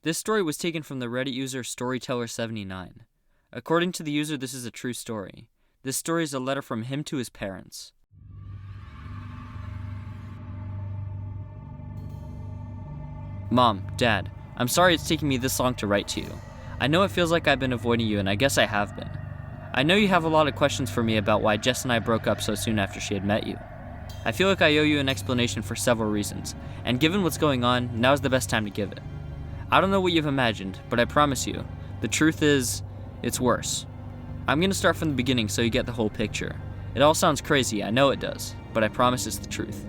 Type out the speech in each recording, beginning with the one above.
This story was taken from the Reddit user Storyteller79. According to the user, this is a true story. This story is a letter from him to his parents. Mom, Dad, I'm sorry it's taking me this long to write to you. I know it feels like I've been avoiding you, and I guess I have been. I know you have a lot of questions for me about why Jess and I broke up so soon after she had met you. I feel like I owe you an explanation for several reasons, and given what's going on, now's the best time to give it. I don't know what you've imagined, but I promise you, the truth is, it's worse. I'm going to start from the beginning so you get the whole picture. It all sounds crazy, I know it does, but I promise it's the truth.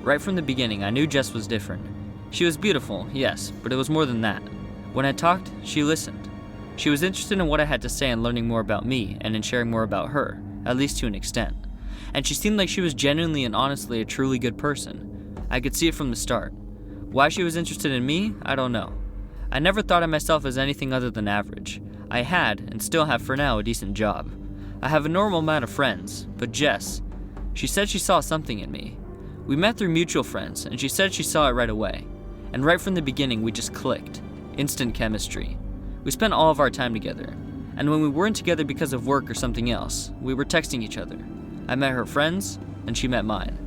Right from the beginning, I knew Jess was different. She was beautiful, yes, but it was more than that. When I talked, she listened. She was interested in what I had to say and learning more about me, and in sharing more about her, at least to an extent. And she seemed like she was genuinely and honestly a truly good person. I could see it from the start. Why she was interested in me, I don't know. I never thought of myself as anything other than average. I had, and still have for now, a decent job. I have a normal amount of friends, but Jess, she said she saw something in me. We met through mutual friends, and she said she saw it right away. And right from the beginning, we just clicked. Instant chemistry. We spent all of our time together. And when we weren't together because of work or something else, we were texting each other. I met her friends, and she met mine.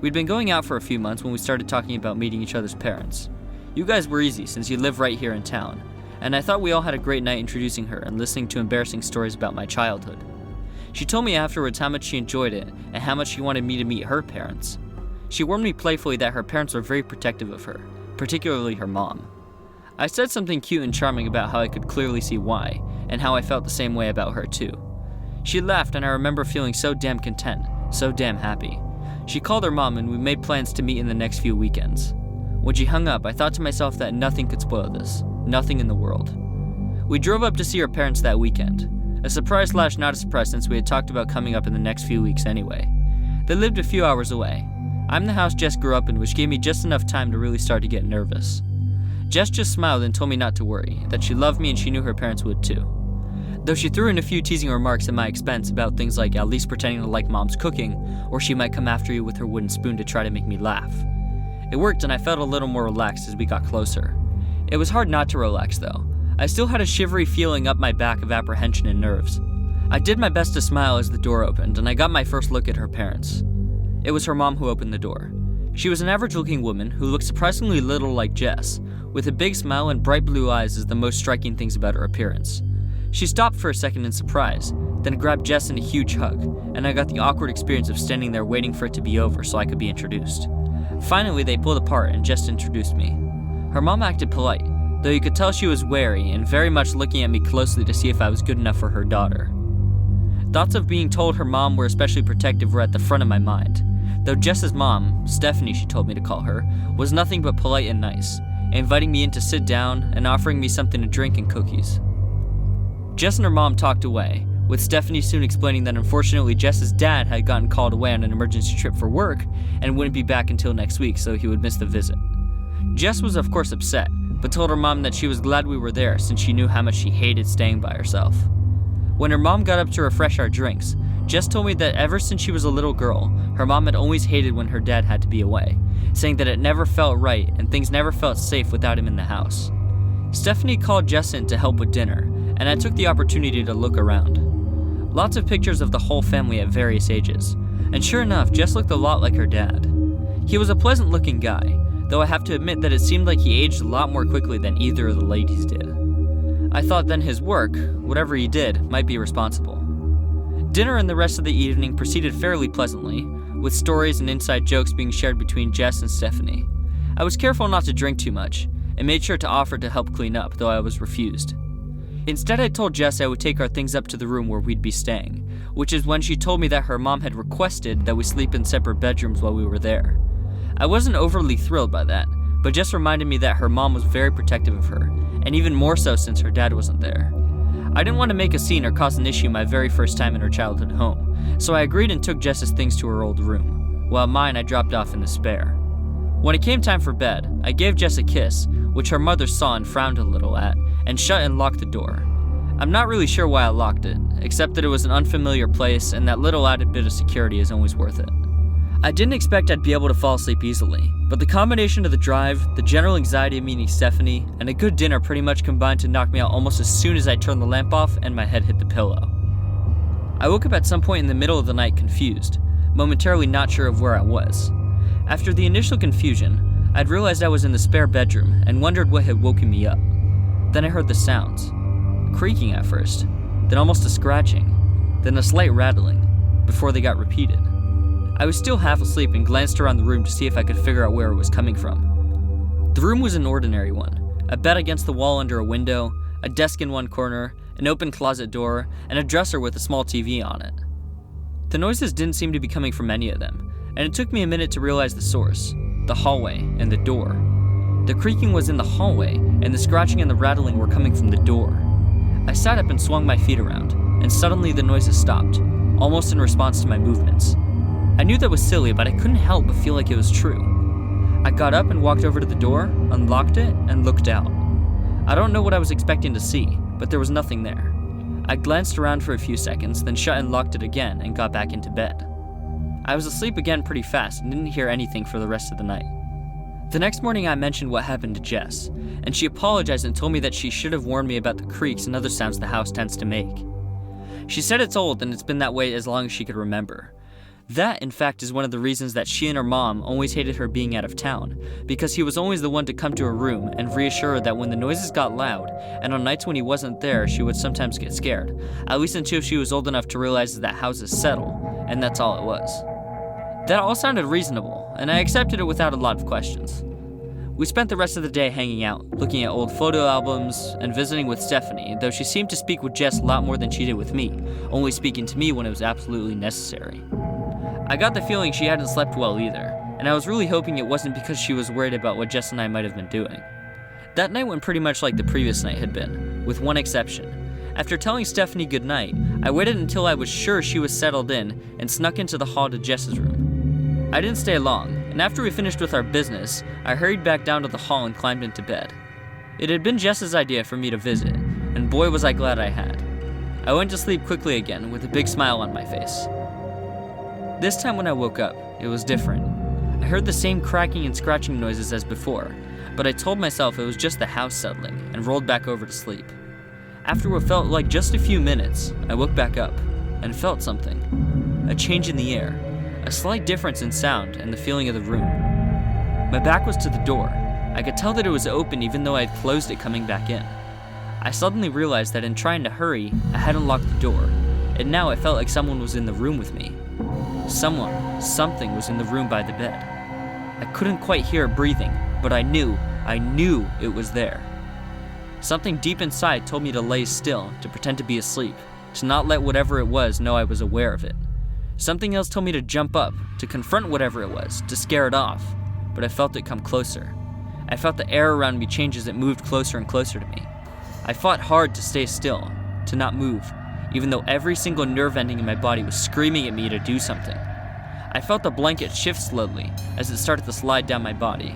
We'd been going out for a few months when we started talking about meeting each other's parents. You guys were easy since you live right here in town, and I thought we all had a great night introducing her and listening to embarrassing stories about my childhood. She told me afterwards how much she enjoyed it and how much she wanted me to meet her parents. She warned me playfully that her parents were very protective of her, particularly her mom. I said something cute and charming about how I could clearly see why, and how I felt the same way about her too. She laughed, and I remember feeling so damn content, so damn happy. She called her mom and we made plans to meet in the next few weekends. When she hung up, I thought to myself that nothing could spoil this. Nothing in the world. We drove up to see her parents that weekend. A surprise / not a surprise since we had talked about coming up in the next few weeks anyway. They lived a few hours away. I'm the house Jess grew up in, which gave me just enough time to really start to get nervous. Jess just smiled and told me not to worry, that she loved me and she knew her parents would too. Though she threw in a few teasing remarks at my expense about things like at least pretending to like mom's cooking, or she might come after you with her wooden spoon to try to make me laugh. It worked and I felt a little more relaxed as we got closer. It was hard not to relax though. I still had a shivery feeling up my back of apprehension and nerves. I did my best to smile as the door opened and I got my first look at her parents. It was her mom who opened the door. She was an average-looking woman who looked surprisingly little like Jess, with a big smile and bright blue eyes as the most striking things about her appearance. She stopped for a second in surprise, then grabbed Jess in a huge hug, and I got the awkward experience of standing there waiting for it to be over so I could be introduced. Finally, they pulled apart and Jess introduced me. Her mom acted polite, though you could tell she was wary and very much looking at me closely to see if I was good enough for her daughter. Thoughts of being told her mom were especially protective were at the front of my mind, though Jess's mom, Stephanie she told me to call her, was nothing but polite and nice, inviting me in to sit down and offering me something to drink and cookies. Jess and her mom talked away, with Stephanie soon explaining that unfortunately Jess's dad had gotten called away on an emergency trip for work and wouldn't be back until next week, so he would miss the visit. Jess was of course upset, but told her mom that she was glad we were there since she knew how much she hated staying by herself. When her mom got up to refresh our drinks, Jess told me that ever since she was a little girl, her mom had always hated when her dad had to be away, saying that it never felt right and things never felt safe without him in the house. Stephanie called Jess in to help with dinner, and I took the opportunity to look around. Lots of pictures of the whole family at various ages, and sure enough, Jess looked a lot like her dad. He was a pleasant looking guy, though I have to admit that it seemed like he aged a lot more quickly than either of the ladies did. I thought then his work, whatever he did, might be responsible. Dinner and the rest of the evening proceeded fairly pleasantly, with stories and inside jokes being shared between Jess and Stephanie. I was careful not to drink too much, and made sure to offer to help clean up, though I was refused. Instead, I told Jess I would take our things up to the room where we'd be staying, which is when she told me that her mom had requested that we sleep in separate bedrooms while we were there. I wasn't overly thrilled by that, but Jess reminded me that her mom was very protective of her, and even more so since her dad wasn't there. I didn't want to make a scene or cause an issue my very first time in her childhood home, so I agreed and took Jess's things to her old room, while mine I dropped off in the spare. When it came time for bed, I gave Jess a kiss, which her mother saw and frowned a little at, and shut and locked the door. I'm not really sure why I locked it, except that it was an unfamiliar place and that little added bit of security is always worth it. I didn't expect I'd be able to fall asleep easily, but the combination of the drive, the general anxiety of meeting Stephanie, and a good dinner pretty much combined to knock me out almost as soon as I turned the lamp off and my head hit the pillow. I woke up at some point in the middle of the night confused, momentarily not sure of where I was. After the initial confusion, I'd realized I was in the spare bedroom and wondered what had woken me up. Then I heard the sounds. Creaking at first, then almost a scratching, then a slight rattling, before they got repeated. I was still half asleep and glanced around the room to see if I could figure out where it was coming from. The room was an ordinary one, a bed against the wall under a window, a desk in one corner, an open closet door, and a dresser with a small TV on it. The noises didn't seem to be coming from any of them, and it took me a minute to realize the source, the hallway and the door. The creaking was in the hallway, and the scratching and the rattling were coming from the door. I sat up and swung my feet around, and suddenly the noises stopped, almost in response to my movements. I knew that was silly, but I couldn't help but feel like it was true. I got up and walked over to the door, unlocked it, and looked out. I don't know what I was expecting to see, but there was nothing there. I glanced around for a few seconds, then shut and locked it again and got back into bed. I was asleep again pretty fast and didn't hear anything for the rest of the night. The next morning I mentioned what happened to Jess, and she apologized and told me that she should have warned me about the creaks and other sounds the house tends to make. She said it's old and it's been that way as long as she could remember. That, in fact, is one of the reasons that she and her mom always hated her being out of town, because he was always the one to come to her room and reassure her that when the noises got loud, and on nights when he wasn't there, she would sometimes get scared, at least until she was old enough to realize that houses settle, and that's all it was. That all sounded reasonable, and I accepted it without a lot of questions. We spent the rest of the day hanging out, looking at old photo albums, and visiting with Stephanie, though she seemed to speak with Jess a lot more than she did with me, only speaking to me when it was absolutely necessary. I got the feeling she hadn't slept well either, and I was really hoping it wasn't because she was worried about what Jess and I might have been doing. That night went pretty much like the previous night had been, with one exception. After telling Stephanie goodnight, I waited until I was sure she was settled in and snuck into the hall to Jess's room. I didn't stay long, and after we finished with our business, I hurried back down to the hall and climbed into bed. It had been Jess's idea for me to visit, and boy was I glad I had. I went to sleep quickly again with a big smile on my face. This time when I woke up, it was different. I heard the same cracking and scratching noises as before, but I told myself it was just the house settling and rolled back over to sleep. After what felt like just a few minutes, I woke back up and felt something. A change in the air, a slight difference in sound and the feeling of the room. My back was to the door. I could tell that it was open even though I had closed it coming back in. I suddenly realized that in trying to hurry, I hadn't locked the door, and now it felt like someone was in the room with me. Something was in the room by the bed. I couldn't quite hear it breathing, but I knew it was there. Something deep inside told me to lay still, to pretend to be asleep, to not let whatever it was know I was aware of it. Something else told me to jump up, to confront whatever it was, to scare it off, but I felt it come closer. I felt the air around me change as it moved closer and closer to me. I fought hard to stay still, to not move, even though every single nerve ending in my body was screaming at me to do something. I felt the blanket shift slowly as it started to slide down my body,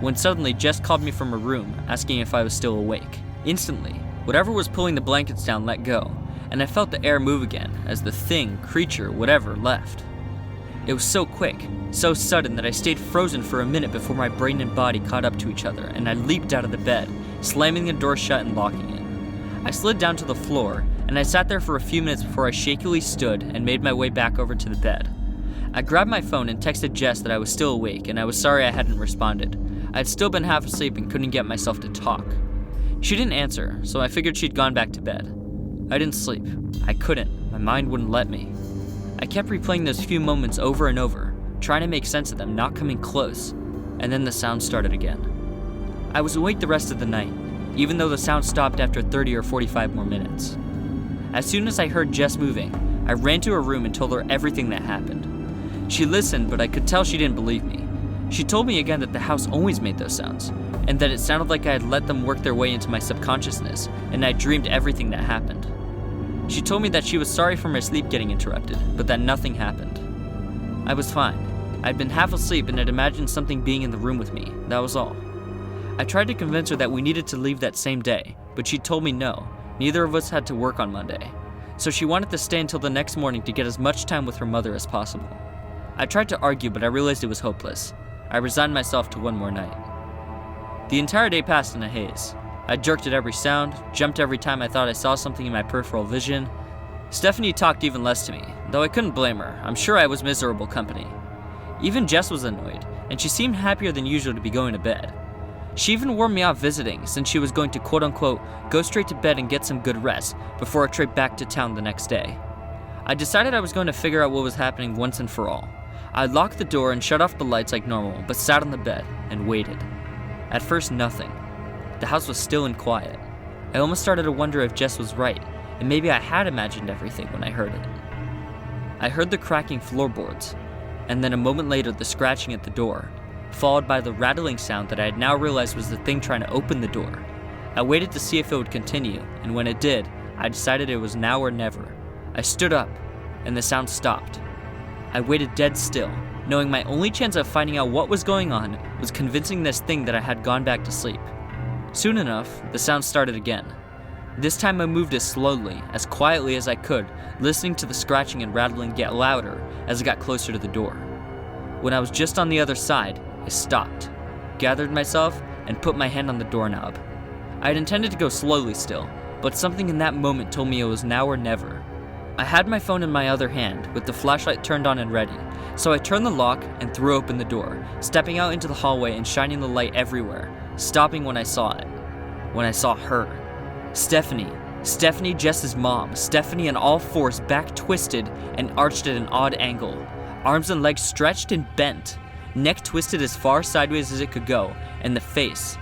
when suddenly Jess called me from her room, asking if I was still awake. Instantly, whatever was pulling the blankets down let go, and I felt the air move again as the thing, creature, whatever, left. It was so quick, so sudden that I stayed frozen for a minute before my brain and body caught up to each other, and I leaped out of the bed, slamming the door shut and locking it. I slid down to the floor, and I sat there for a few minutes before I shakily stood and made my way back over to the bed. I grabbed my phone and texted Jess that I was still awake and I was sorry I hadn't responded. I had still been half asleep and couldn't get myself to talk. She didn't answer, so I figured she'd gone back to bed. I didn't sleep. I couldn't. My mind wouldn't let me. I kept replaying those few moments over and over, trying to make sense of them not coming close, and then the sound started again. I was awake the rest of the night, even though the sound stopped after 30 or 45 more minutes. As soon as I heard Jess moving, I ran to her room and told her everything that happened. She listened, but I could tell she didn't believe me. She told me again that the house always made those sounds, and that it sounded like I had let them work their way into my subconsciousness, and I dreamed everything that happened. She told me that she was sorry for my sleep getting interrupted, but that nothing happened. I was fine. I'd been half asleep and had imagined something being in the room with me, that was all. I tried to convince her that we needed to leave that same day, but she told me no. Neither of us had to work on Monday, so she wanted to stay until the next morning to get as much time with her mother as possible. I tried to argue, but I realized it was hopeless. I resigned myself to one more night. The entire day passed in a haze. I jerked at every sound, jumped every time I thought I saw something in my peripheral vision. Stephanie talked even less to me, though I couldn't blame her. I'm sure I was miserable company. Even Jess was annoyed, and she seemed happier than usual to be going to bed. She even warned me off visiting, since she was going to quote-unquote go straight to bed and get some good rest before a trip back to town the next day. I decided I was going to figure out what was happening once and for all. I locked the door and shut off the lights like normal, but sat on the bed and waited. At first, nothing. The house was still and quiet. I almost started to wonder if Jess was right, and maybe I had imagined everything when I heard it. I heard the cracking floorboards, and then a moment later the scratching at the door, followed by the rattling sound that I had now realized was the thing trying to open the door. I waited to see if it would continue, and when it did, I decided it was now or never. I stood up, and the sound stopped. I waited dead still, knowing my only chance of finding out what was going on was convincing this thing that I had gone back to sleep. Soon enough, the sound started again. This time I moved as slowly, as quietly as I could, listening to the scratching and rattling get louder as I got closer to the door. When I was just on the other side, I stopped, gathered myself, and put my hand on the doorknob. I had intended to go slowly still, but something in that moment told me it was now or never. I had my phone in my other hand, with the flashlight turned on and ready, so I turned the lock and threw open the door, stepping out into the hallway and shining the light everywhere, stopping when I saw it. When I saw her. Stephanie, Jess's mom, Stephanie on all fours, back twisted and arched at an odd angle, arms and legs stretched and bent, neck twisted as far sideways as it could go, and the face.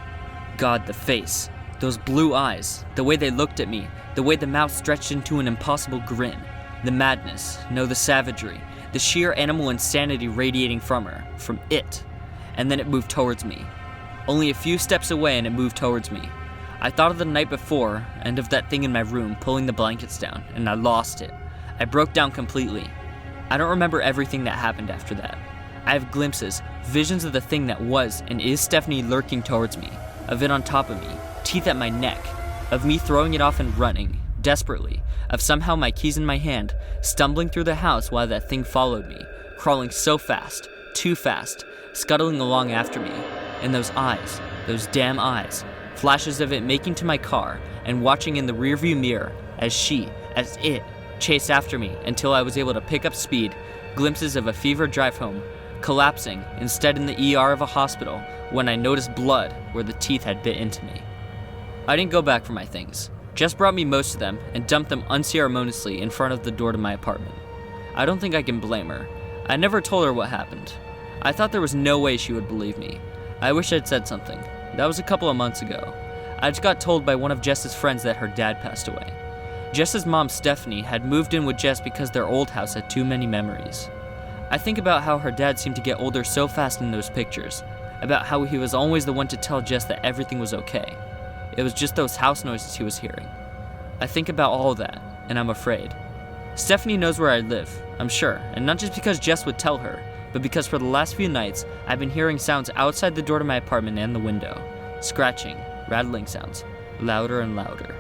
God, the face. Those blue eyes, the way they looked at me, the way the mouth stretched into an impossible grin, the madness, no, the savagery, the sheer animal insanity radiating from her, from it. And then it moved towards me. Only a few steps away and it moved towards me. I thought of the night before, and of that thing in my room pulling the blankets down, and I lost it. I broke down completely. I don't remember everything that happened after that. I have glimpses, visions of the thing that was and is Stephanie lurking towards me, of it on top of me, teeth at my neck, of me throwing it off and running, desperately, of somehow my keys in my hand, stumbling through the house while that thing followed me, crawling so fast, too fast, scuttling along after me, and those eyes, those damn eyes, flashes of it making to my car, and watching in the rearview mirror as it, chased after me until I was able to pick up speed, glimpses of a fevered drive home, collapsing instead in the ER of a hospital when I noticed blood where the teeth had bit into me. I didn't go back for my things. Jess brought me most of them and dumped them unceremoniously in front of the door to my apartment. I don't think I can blame her. I never told her what happened. I thought there was no way she would believe me. I wish I'd said something. That was a couple of months ago. I just got told by one of Jess's friends that her dad passed away. Jess's mom, Stephanie, had moved in with Jess because their old house had too many memories. I think about how her dad seemed to get older so fast in those pictures, about how he was always the one to tell Jess that everything was okay. It was just those house noises he was hearing. I think about all that, and I'm afraid. Stephanie knows where I live, I'm sure, and not just because Jess would tell her, but because for the last few nights, I've been hearing sounds outside the door to my apartment and the window. Scratching, rattling sounds, louder and louder.